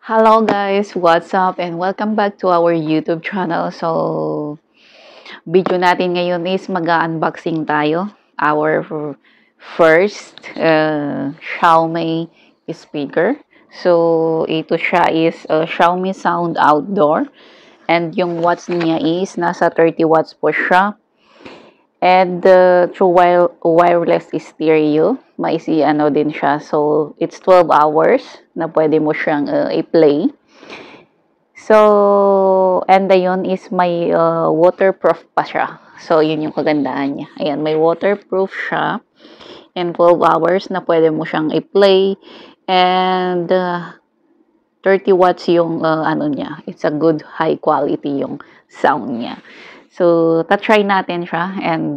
Hello guys, what's up and welcome back to our YouTube channel. So, video natin ngayon is mag-unboxing tayo. Our first Xiaomi speaker. So, ito siya is Xiaomi Sound Outdoor. And yung watts niya is nasa 30 watts po siya. And through wireless stereo, ano din siya. So, it's 12 hours na pwede mo siyang i-play. So, and yun is may waterproof pa siya. So, yun yung kagandahan niya. Ayan, may waterproof siya. And 12 hours na pwede mo siyang i-play. And 30 watts yung ano niya. It's a good high quality yung sound niya. So, ta-try natin siya. And,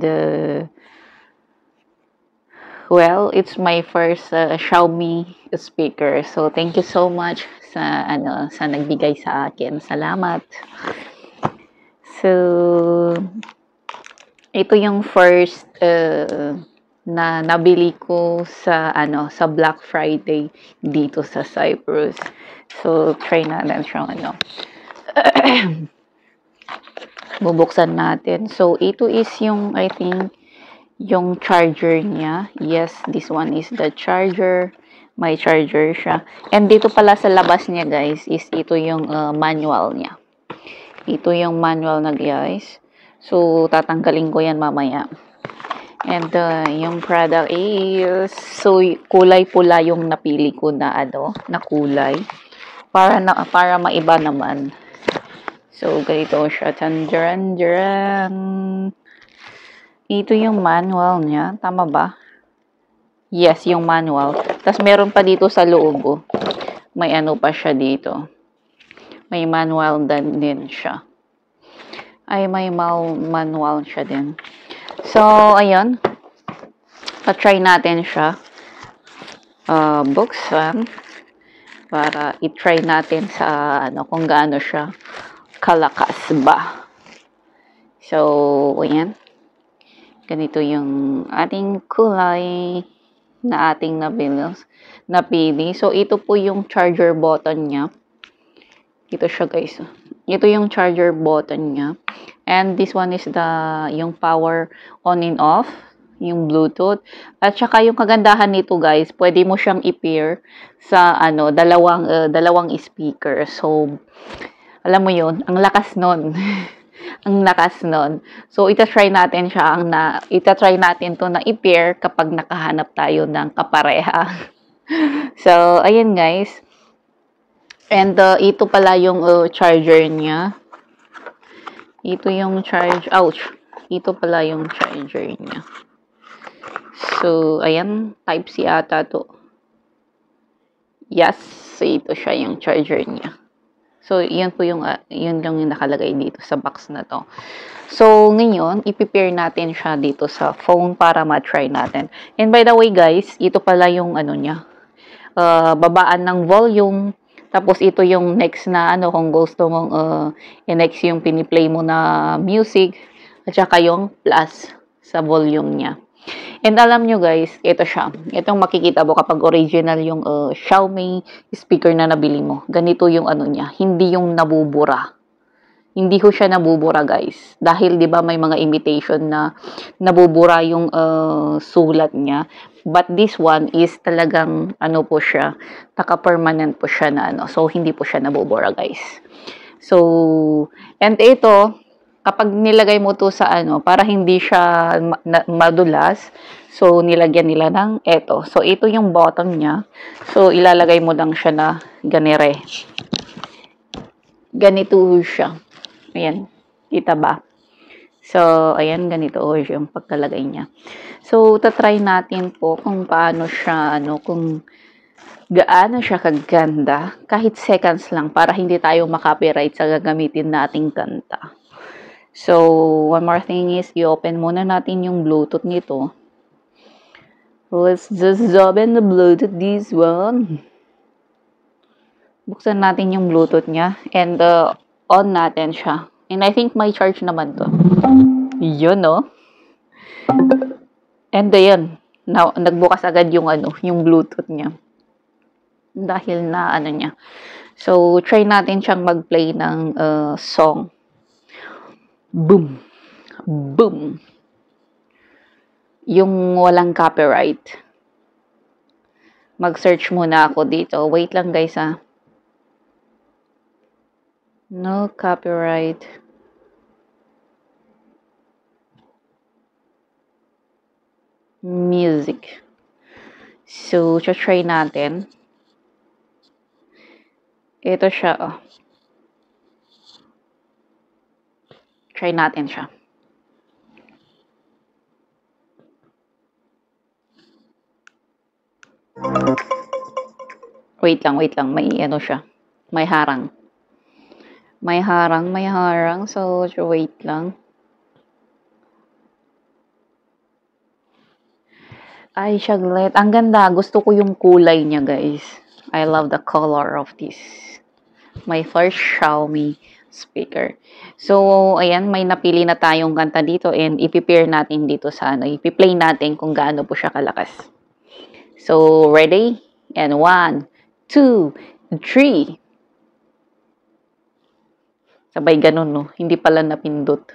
well, it's my first Xiaomi speaker. So, thank you so much sa nagbigay sa akin. Salamat. So, ito yung first na nabili ko sa sa Black Friday dito sa Cyprus. So, try natin siyang bubuksan natin. So, ito is yung, I think, yung charger niya. Yes, this one is the charger. May charger siya. And dito pala sa labas niya, guys, is ito yung manual niya. Ito yung manual na, guys. So, tatanggalin ko yan mamaya. And yung product is, so, kulay pula yung napili ko na, na kulay. Para maiba naman. So, ganito siya. Tanjaran. Ito yung manual niya. Tama ba? Yes, yung manual. Tapos, meron pa dito sa loob. Oh. May ano pa siya dito. May manual din siya. Ay, may manual siya din. So, ayun. Pa-try natin siya. Buksan. Para i-try natin sa kung gaano siya kalakas ba. So, ayan. Ganito yung ating kulay na ating napili. So, ito po yung charger button niya. Ito siya, guys. Ito yung charger button niya. And this one is yung power on and off, yung Bluetooth. At saka yung kagandahan nito, guys, pwede mo siyang i-pair sa dalawang speaker. So, alam mo yun, ang lakas nun. Ang lakas nun. So, itatry natin siya. Itatry natin to na i-pair kapag nakahanap tayo ng kapareha. So, ayan guys. And ito pala yung charger niya. Ito yung ouch. Ito pala yung charger niya. So, ayan. Type-C ata to. Yes. Ito siya yung charger niya. So, yun po yung nakalagay dito sa box na to. So, ngayon, i-prepare natin siya dito sa phone para ma-try natin. And by the way, guys, ito pala yung niya. Babaan ng volume. Tapos, ito yung next na kung gusto mong next yung piniplay mo na music. At saka yung plus sa volume niya. And alam nyo guys, ito siya. Itong makikita mo kapag original yung Xiaomi speaker na nabili mo. Ganito yung niya. Hindi yung nabubura. Hindi ko siya nabubura guys. Dahil di ba may mga imitation na nabubura yung sulat niya. But this one is talagang po siya. Taka-permanent po siya na So hindi po siya nabubura guys. So, and ito, kapag nilagay mo to sa para hindi siya madulas, so nilagyan nila ng eto. So ito yung bottom niya. So ilalagay mo lang siya na ganire. Ganito siya. Ayan. Kita ba? So ayan, ganito yung pagkalagay niya. So tatry natin po kung paano siya kung gaano siya kaganda kahit seconds lang para hindi tayo makopyright sa gagamitin nating kanta. So, one more thing is, i-open muna natin yung Bluetooth nito. Let's just open the Bluetooth this one. Buksan natin yung Bluetooth niya. And, on natin siya. And I think may charge naman to. Yun, no? And, yun. Now, nagbukas agad yung, yung Bluetooth niya. Dahil na, niya. So, try natin siyang mag-play ng song. Boom. Boom. Yung walang copyright. Mag-search muna ako dito. Wait lang guys ha. No copyright. Music. So, try natin. Ito siya, oh. Try natin siya. Wait lang. May ano siya. May harang. May harang. So, wait lang. Ay, syaglit. Ang ganda. Gusto ko yung kulay niya, guys. I love the color of this. My first Xiaomi speaker. So, ayan, may napili na tayong kanta dito and i-pair natin dito sa ano. I-play natin kung gaano po siya kalakas. So, ready? And 1, 2, 3. Sabay ganun, no? Hindi pala napindot.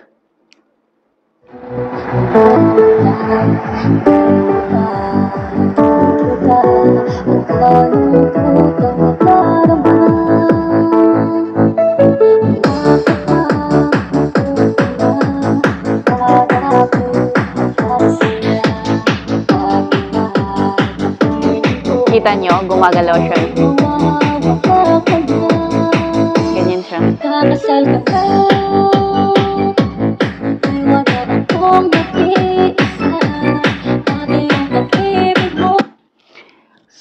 Kita nyo, gumagalaw siya. Ganyan siya.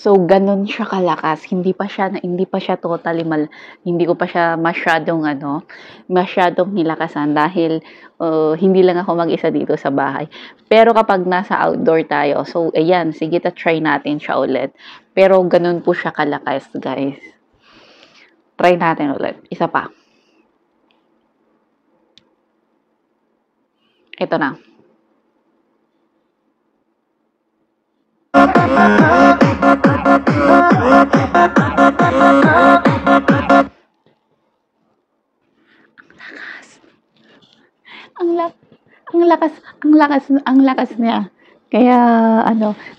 So, ganun siya kalakas. Hindi pa siya totally hindi ko pa siya masyadong nilakasan dahil hindi lang ako mag-isa dito sa bahay. Pero kapag nasa outdoor tayo, so ayan, sige try natin siya ulit. Pero ganun po siya kalakas, guys. Try natin ulit. Isa pa. Ito na. Ang lakas niya. Kaya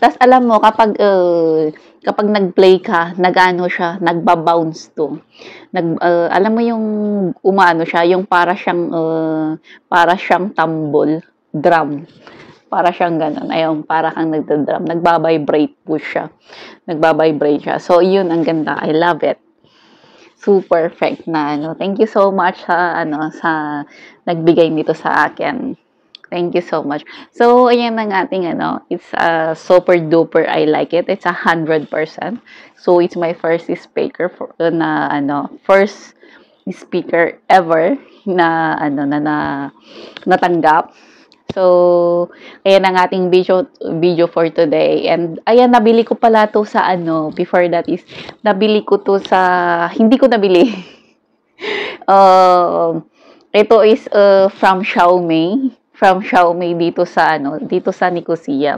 tas alam mo kapag nag-play ka, nag-ano siya, nagba-bounce to. Alam mo yung siya, yung para siyang tambol, drum. Para siyang ganun. Ayun, para kang nagda-drum. Nagba-vibrate po siya. So, yun, ang ganda. I love it. Super perfect na Thank you so much sa nagbigay nito sa akin. Thank you so much. So, ayan ang ating it's super duper. I like it. It's 100%. So, it's my first speaker first speaker ever na natanggap. So, ayan ang ating video for today. And, ayan, nabili ko pala to sa before that is, nabili ko to sa, hindi ko nabili. Ito is from Xiaomi. Dito sa Nicosia.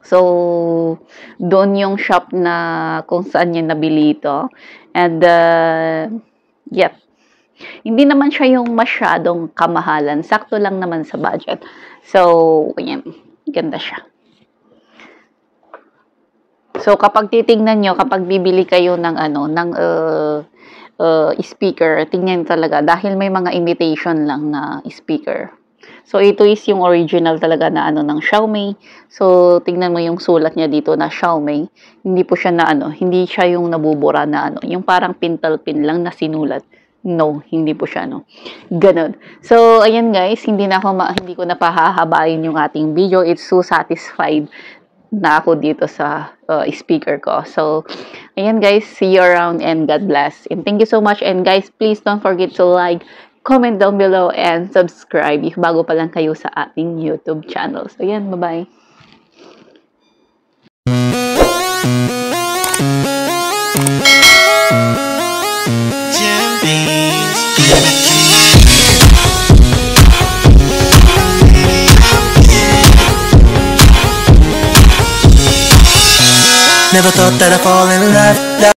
So, doon yung shop na kung saan niya nabili ito. And, yep. Hindi naman siya yung masyadong kamahalan. Sakto lang naman sa budget. So, ayan. Ganda siya. So, kapag titingnan nyo, kapag bibili kayo ng speaker, tingnan talaga. Dahil may mga imitation lang na speaker. So, ito is yung original talaga na ng Xiaomi. So, tingnan mo yung sulat niya dito na Xiaomi. Hindi po siya hindi siya yung nabubura na yung parang pintal-pin lang na sinulat. No, hindi po siya, Ganun. So, ayan guys, hindi ko na pahahabain yung ating video. It's so satisfied na ako dito sa speaker ko. So, ayan guys, see you around and God bless. And thank you so much. And guys, please don't forget to like, comment down below, and subscribe if bago pa lang kayo sa ating YouTube channel. So, ayan, bye-bye. Never thought that I'd fall in love.